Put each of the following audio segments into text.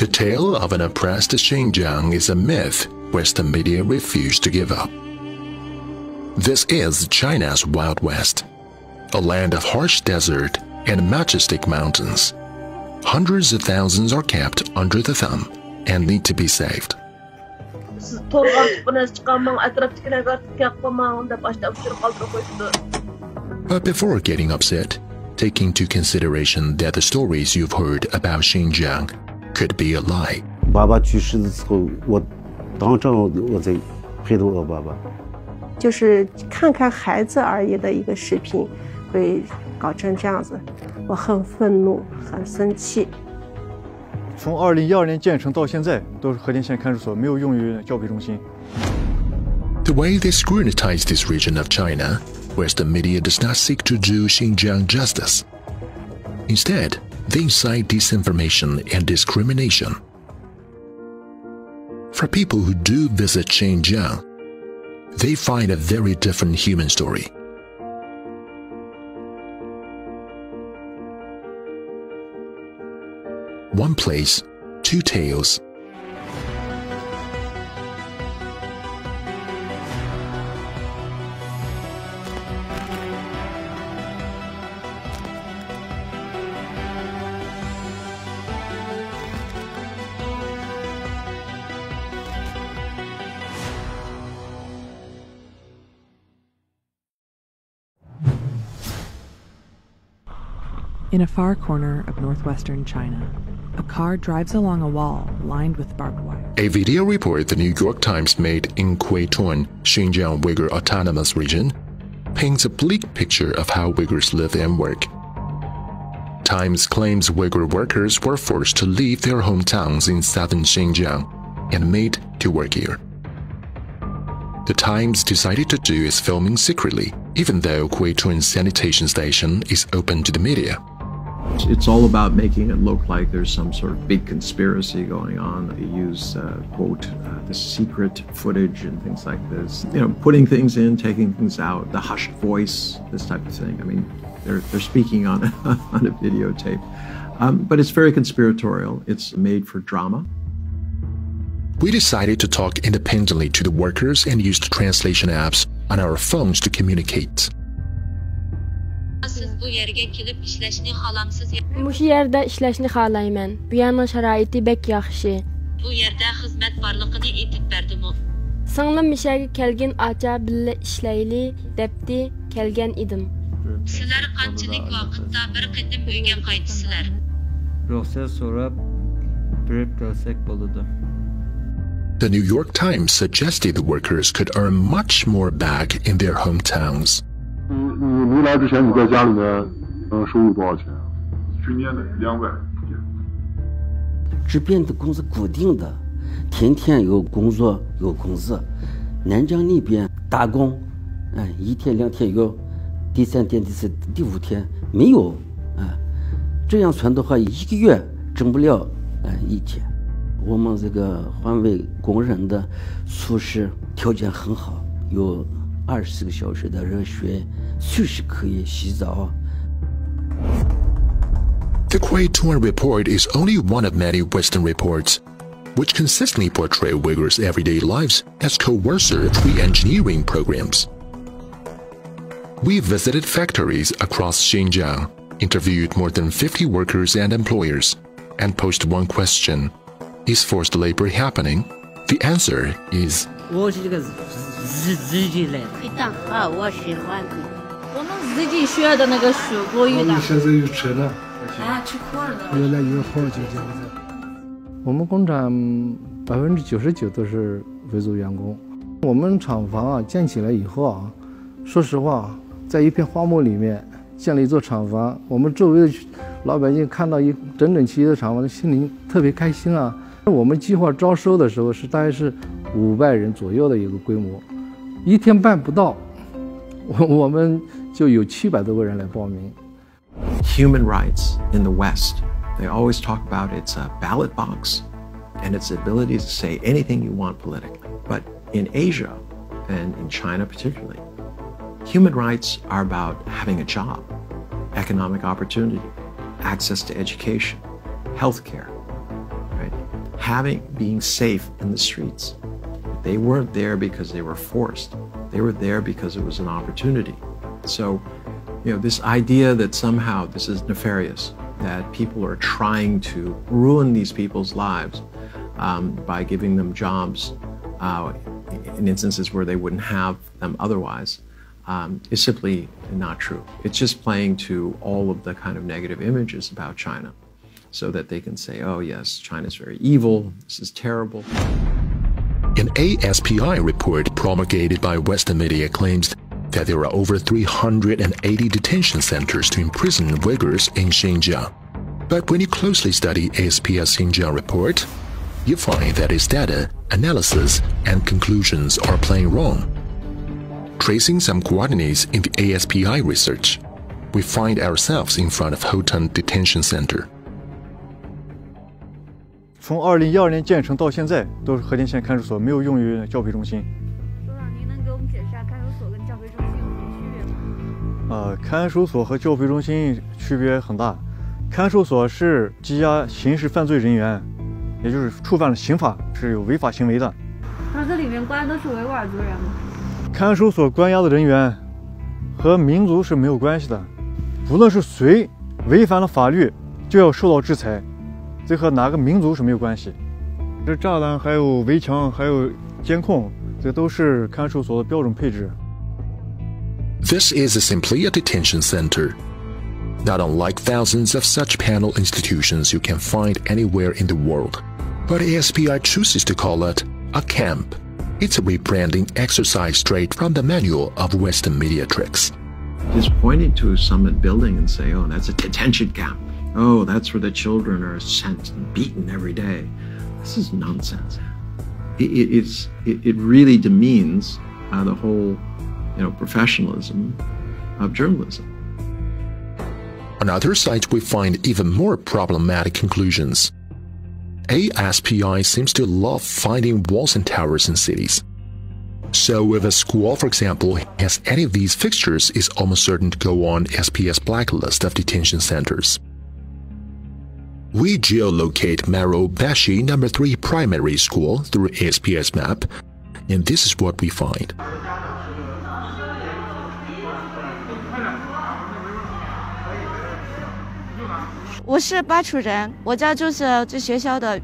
The tale of an oppressed Xinjiang is a myth Western media refuse to give up. This is China's Wild West, a land of harsh desert and majestic mountains. Hundreds of thousands are kept under the thumb and need to be saved. But before getting upset, take into consideration that the stories you've heard about Xinjiang could be a lie. 爸爸去世的时候，我当场我在陪着我爸爸。就是看看孩子而已的一个视频，会搞成这样子，我很愤怒，很生气。从2012年建成到现在，都是和田县看守所没有用于教培中心。The way they scrutinize this region of China, Western media does not seek to do Xinjiang justice. Instead, they incite disinformation and discrimination. For people who do visit Xinjiang, they find a very different human story. One place, two tales. In a far corner of northwestern China, a car drives along a wall lined with barbed wire. A video report the New York Times made in Quaitun, Xinjiang Uyghur Autonomous Region, paints a bleak picture of how Uyghurs live and work. Times claims Uyghur workers were forced to leave their hometowns in southern Xinjiang and made to work here. The Times decided to do its filming secretly, even though Quaitun sanitation station is open to the media. It's all about making it look like there's some sort of big conspiracy going on. They use, quote, the secret footage and things like this. You know, putting things in, taking things out, the hushed voice, this type of thing. I mean, they're speaking on on a videotape. But it's very conspiratorial. It's made for drama. We decided to talk independently to the workers and used translation apps on our phones to communicate. Mushu yerda ishlashni xohlayman. Bu yerning sharoiti bek yaxshi. Bu yerda xizmat borligini aytib berdim. Singlim mishaga kelgan acha billa ishlayli debdi kelgan edim. Sizlar qanchalik vaqtda bir qitim uyga qaytsizlar? Ruxsat so'rab birib kelsak bo'ladi. The New York Times suggested the workers could earn much more back in their hometowns. 你来之前你在家里面收入多少钱？去年的200。这边的工资固定的，天天有工作有工资。南疆那边打工，1天2天有，第3天、第4、第5天没有，这样算的话，1个月挣不了1天。我们这个环卫工人的宿舍条件很好，有24个小时的热水，随时可以洗澡。The Quaitun report is only one of many Western reports, which consistently portray Uyghurs' everyday lives as coercive re-engineering programs. We visited factories across Xinjiang, interviewed more than 50 workers and employers, and posed one question: Is forced labor happening? The answer is 我是这个自己来的，我喜欢的。我们自己学的那个水果鱼的。我们现在有车了，吃货的。原来有好就这样子。我们工厂99%都是维族员工。我们厂房建起来以后说实话，在一片荒漠里面建了一座厂房，我们周围的老百姓看到一整整齐齐的厂房，心里特别开心啊。我们计划招收的时候大概是500人左右的一个规模，1天半不到，我们就有700多个人来报名。Human rights in the West, they always talk about its ballot box and its ability to say anything you want politically. But in Asia, and in China particularly, human rights are about having a job, economic opportunity, access to education, healthcare, right? being safe in the streets. They weren't there because they were forced. They were there because it was an opportunity. So, this idea that somehow this is nefarious, that people are trying to ruin these people's lives by giving them jobs in instances where they wouldn't have them otherwise, is simply not true. It's just playing to all of the kind of negative images about China so that they can say, oh yes, China's very evil, this is terrible. An ASPI report promulgated by Western media claims that there are over 380 detention centers to imprison Uyghurs in Xinjiang. But when you closely study ASPI's Xinjiang report, you find that its data, analysis, and conclusions are plain wrong. Tracing some coordinates in the ASPI research, we find ourselves in front of Hotan Detention Center. 从2012年建成到现在，都是和田县看守所，没有用于教培中心。所长，您能给我们解释下看守所跟教培中心有什么区别吗？看守所和教培中心区别很大。看守所是羁押刑事犯罪人员，也就是触犯了刑法，是有违法行为的。那这里面关的都是维吾尔族人吗？看守所关押的人员和民族是没有关系的，无论是谁违反了法律，就要受到制裁。 这和哪个民族是没有关系。这栅栏、还有围墙、还有监控，这都是看守所的标准配置。This is simply a detention center. Not unlike thousands of such penal institutions you can find anywhere in the world. But ASPI chooses to call it a camp. It's a rebranding exercise straight from the manual of Western media tricks. Just pointing to a summit building and say, oh, that's a detention camp. Oh, that's where the children are sent and beaten every day. This is nonsense. It really demeans the whole, professionalism of journalism. On other sides, we find even more problematic conclusions. ASPI seems to love finding walls and towers in cities. So if a school, for example, has any of these fixtures, it's almost certain to go on SP's blacklist of detention centers. We geolocate Maro Bashi No. 3 Primary School through ASPS map, and this is what we find. 我是巴楚人，我家就是这学校的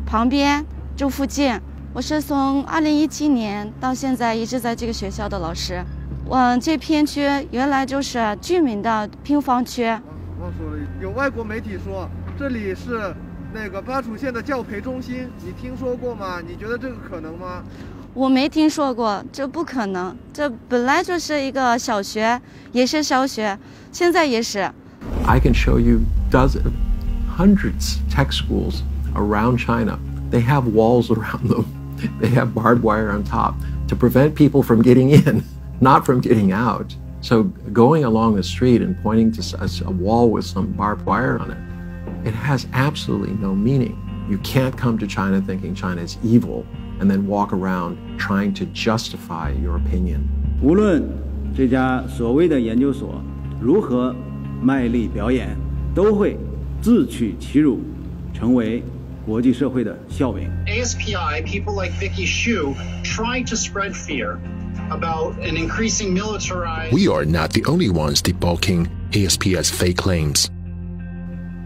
旁边，就附近。我是从2017年到现在一直在这个学校的老师。这片区原来就是居民的平房区。我说有外国媒体说。 这里是那个巴楚县的教培中心，你听说过吗？你觉得这个可能吗？我没听说过，这不可能。这本来就是一个小学，也是小学，现在也是。I can show you hundreds tech schools around China. They have walls around them. They have barbed wire on top to prevent people from getting in, not from getting out. So going along the street and pointing to a wall with some barbed wire on it. It has absolutely no meaning. You can't come to China thinking China is evil and then walk around trying to justify your opinion. 无论这家所谓的研究所如何卖力表演，都会自取其辱，成为国际社会的笑柄。ASPI, people like Vicky Xu, try to spread fear about an increasing militarized. We are not the only ones debunking ASPI's fake claims.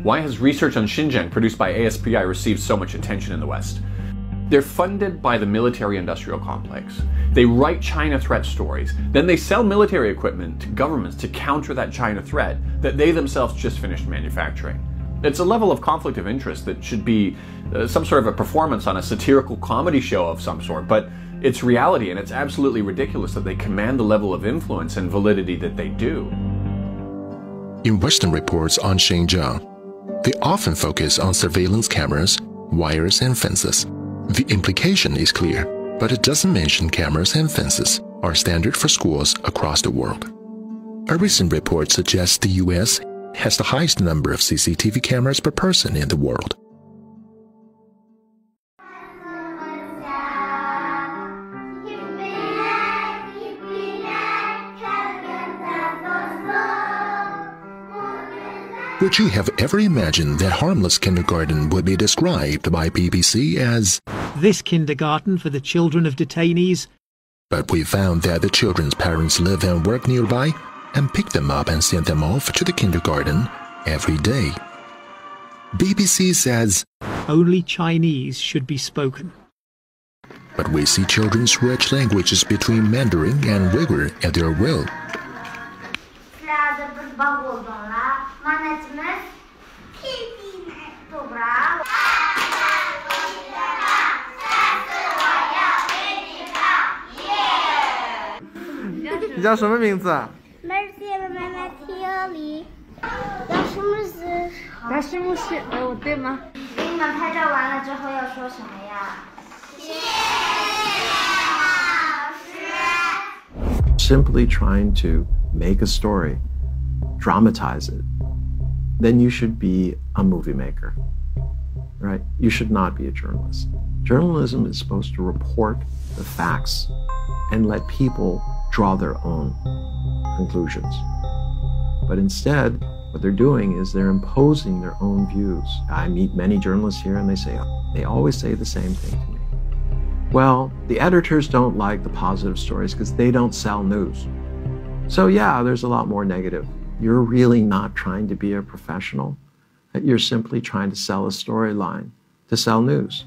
Why has research on Xinjiang produced by ASPI received so much attention in the West? They're funded by the military-industrial complex. They write China threat stories. Then they sell military equipment to governments to counter that China threat that they themselves just finished manufacturing. It's a level of conflict of interest that should be some sort of a performance on a satirical comedy show of some sort, but it's reality, and it's absolutely ridiculous that they command the level of influence and validity that they do. In Western reports on Xinjiang, they often focus on surveillance cameras, wires, and fences. The implication is clear, but it doesn't mention cameras and fences are standard for schools across the world. A recent report suggests the US has the highest number of CCTV cameras per person in the world. Would you have ever imagined that harmless kindergarten would be described by BBC as this kindergarten for the children of detainees? But we found that the children's parents live and work nearby and pick them up and send them off to the kindergarten every day. BBC says only Chinese should be spoken. But we see children switch languages between Mandarin and Uyghur at their will.你叫什么名字？哦，对吗？给你们拍照完了之后要说什么呀？谢谢老师。 Simply trying to make a story, dramatize it, then you should be a movie maker, right? You should not be a journalist. Journalism is supposed to report the facts and let people draw their own conclusions. But instead, what they're doing is they're imposing their own views. I meet many journalists here and they always say the same thing to me. Well, the editors don't like the positive stories because they don't sell news. So yeah, there's a lot more negative. You're really not trying to be a professional. You're simply trying to sell a storyline, to sell news.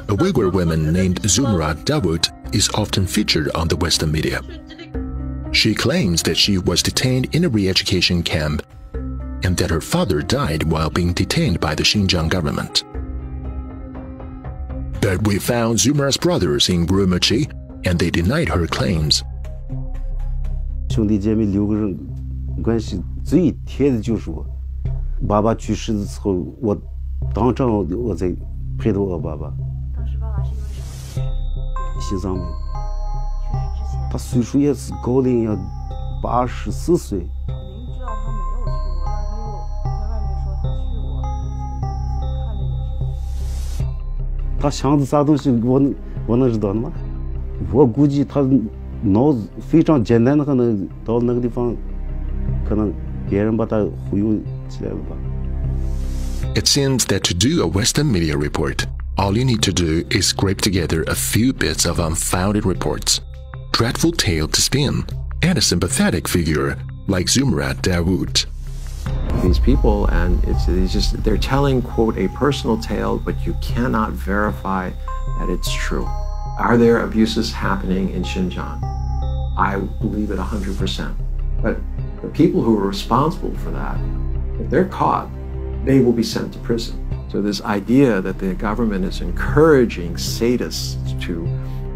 A Uyghur woman named Zumra Dawood is often featured on the Western media. She claims that she was detained in a re-education camp and that her father died while being detained by the Xinjiang government. But we found Zumra's brothers in Urumqi and they denied her claims. 兄弟姐妹6个人关系最贴的就是我。爸爸去世的时候，我当场我在陪着我爸爸。当时爸爸是因为什么？心脏病。去世之前。他岁数也是高龄，要84岁。明知道他没有去过，但他又在外面说他去过，看这件事。他想的啥东西，我能知道吗？我估计他脑子非常简单的，可能到那个地方，可能别人把他忽悠起来了吧。 It seems that to do a Western media report, all you need to do is scrape together a few bits of unfounded reports, dreadful tale to spin, and a sympathetic figure like Zumra Dawood. These people, and it's just, they're telling, quote, a personal tale, but you cannot verify that it's true. Are there abuses happening in Xinjiang? I believe it 100%. But the people who are responsible for that, if they're caught, they will be sent to prison. So this idea that the government is encouraging sadists to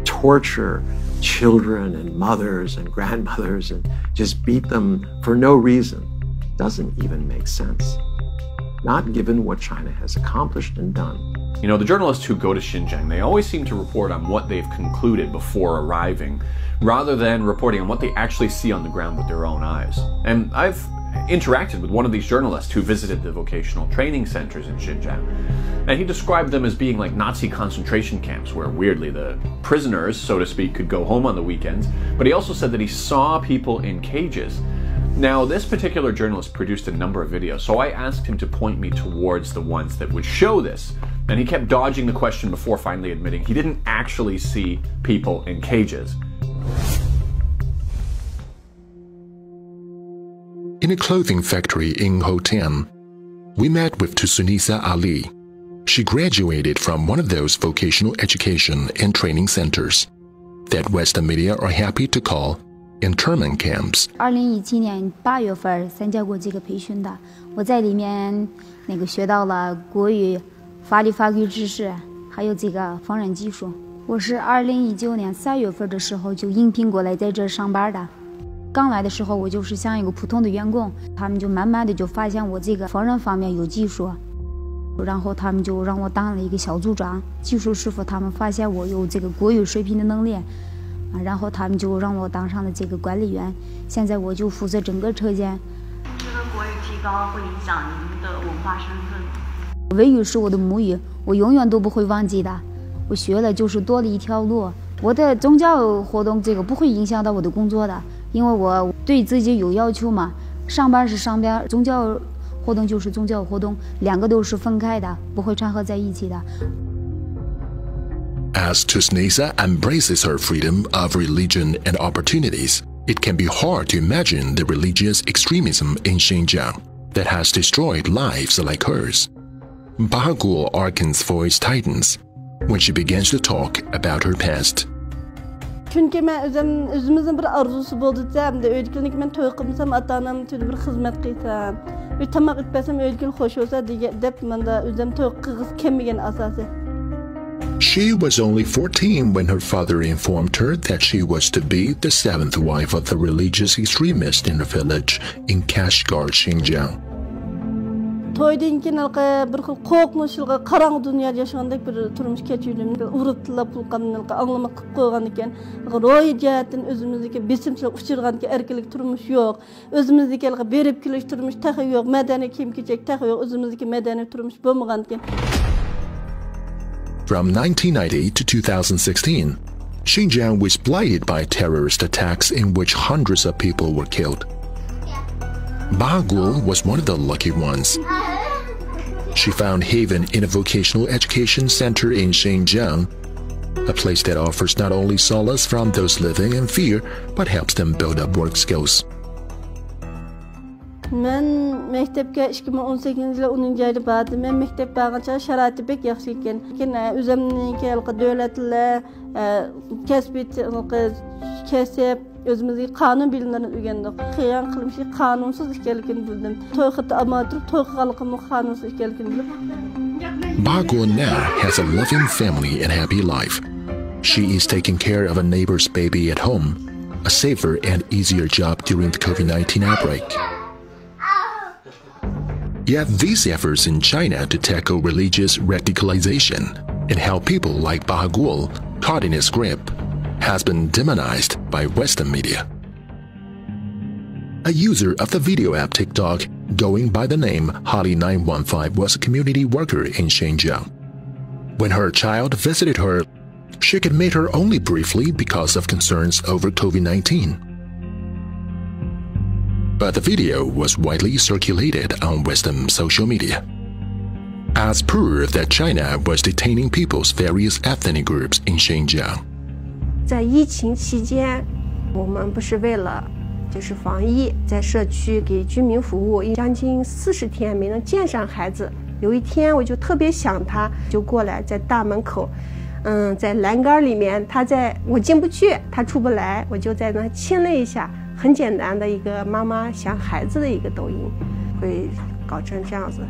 torture children and mothers and grandmothers and just beat them for no reason doesn't even make sense, not given what China has accomplished and done. You know, the journalists who go to Xinjiang, they always seem to report on what they've concluded before arriving, rather than reporting on what they actually see on the ground with their own eyes. And I've interacted with one of these journalists who visited the vocational training centers in Xinjiang, and he described them as being like Nazi concentration camps where, weirdly, the prisoners, so to speak, could go home on the weekends, but he also said that he saw people in cages. Now, this particular journalist produced a number of videos, so I asked him to point me towards the ones that would show this, and he kept dodging the question before finally admitting he didn't actually see people in cages. In a clothing factory in Hotan, we met with Tusunisa Ali. She graduated from one of those vocational education and training centers that Western media are happy to call internment camps. 2017年8月份参加过这个培训的，我在里面学到了国语、法律知识，还有这个缝纫技术。我是2019年3月份的时候就应聘过来在这上班的。刚来的时候我就是像一个普通的员工，他们就慢慢的就发现我这个缝纫方面有技术，然后他们就让我当了一个小组长。技术师傅他们发现我有这个国语水平的能力。 然后他们就让我当上了这个管理员，现在我就负责整个车间。这个国语提高会影响您的文化身份。维语是我的母语，我永远都不会忘记的。我学了就是多了一条路。我的宗教活动这个不会影响到我的工作的，因为我对自己有要求嘛，上班是上班，宗教活动就是宗教活动，两个都是分开的，不会掺和在一起的。As Tusnesa embraces her freedom of religion and opportunities, it can be hard to imagine the religious extremism in Xinjiang that has destroyed lives like hers. Bahagul Arkan's voice tightens when she begins to talk about her past. Çünkü men özümüzün bir arzusu boldu demde öykülük men toy qılsam ata-anam tüdü bir xizmat qilsam, bir tamaq etpesem öykül hoş olsa dep menda özüm toy qılgız kelmegen asasy. She was only 14 when her father informed her that she was to be the seventh wife of the religious extremist in the village in Kashgar, Xinjiang. Toydan keyin bir xil qo'rqinchli qarang dunyoda yashagandek bir turmush kechirdim. Urutla pulqamni anglamak qilib qo'ygan ekan. Ro'y jihatdan o'zimizdagi besimchilik uchirgan erkinlik turmush yo'q. O'zimizdagi berib kelish turmush tahi yo'q. Madaniy kiyim-kechak tahi yo'q. O'zimizdagi madaniy turmush bo'lmagan ekan. From 1990 to 2016, Xinjiang was blighted by terrorist attacks in which hundreds of people were killed. Bahagul was one of the lucky ones. She found haven in a vocational education center in Xinjiang, a place that offers not only solace from those living in fear, but helps them build up work skills. Men mektepke 2018-yilda 10-yilda bardim. Men mektep bargancha sharoiti bek yaxshi ekan. Lekin o'zimniki davlatlar kasb özümüzdeki qonun bilimlerini o'rgandik. Qiyin qilmishi qonunsuz ekanligini bildim. To'y xiti amatur, to'y qilganligimni qonunsuz ekanligini bilib. Bahagul now has a loving family and happy life. She is taking care of a neighbor's baby at home, a safer and easier job during the COVID-19 outbreak. Yet these efforts in China to tackle religious radicalization and help people like Bahagul caught in its grip has been demonized by Western media. A user of the video app TikTok going by the name Holly915 was a community worker in Xinjiang. When her child visited her, she could meet her only briefly because of concerns over COVID-19. But the video was widely circulated on Western social media as proof that China was detaining people's various ethnic groups in Xinjiang. 在疫情期间，我们不是为了防疫，在社区给居民服务，将近40天没能见上孩子。有一天我就特别想他，就过来在大门口，在栏杆里面，我进不去，他出不来，我就在那亲了一下。很简单的一个妈妈想孩子的一个抖音，会搞成这样子，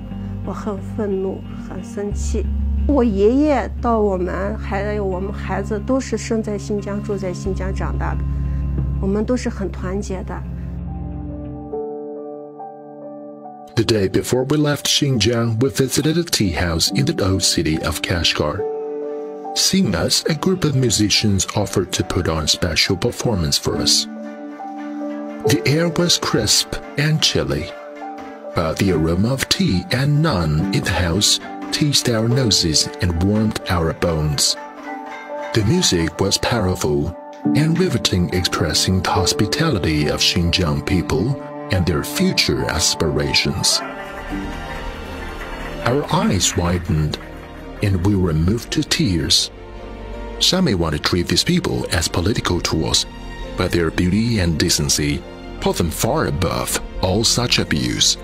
我很愤怒，很生气。我爷爷到我们还有我们孩子都是生在新疆，住在新疆长大的，我们都是很团结的。The day before we left Xinjiang, we visited a tea house in the old city of Kashgar. Seeing us, a group of musicians offered to put on a special performance for us. The air was crisp and chilly, but the aroma of tea and naan in the house teased our noses and warmed our bones. The music was powerful and riveting, expressing the hospitality of Xinjiang people and their future aspirations. Our eyes widened and we were moved to tears. Some may want to treat these people as political tools, but their beauty and decency put them far above all such abuse.